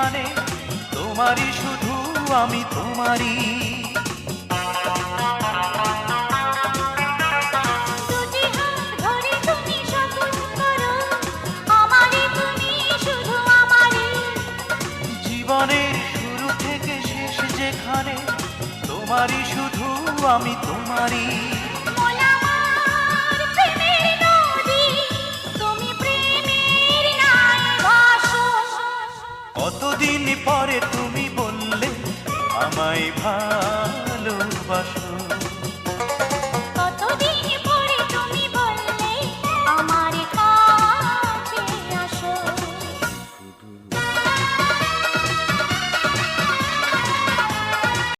যেখানে তোমারই শুধু আমি তোমারই। দুটি হাত ধরে তুমি শপথ করো, আমারই তুমি শুধু আমারই। জীবনের শুরু থেকে শেষ যেখানে তোমারই শুধু আমি তোমারই। মন আমার প্রেমের নদী, তুমি প্রেমের নাই ভাসো। কতদিন পরে তুমি বললে আমায় ভালোবাসো।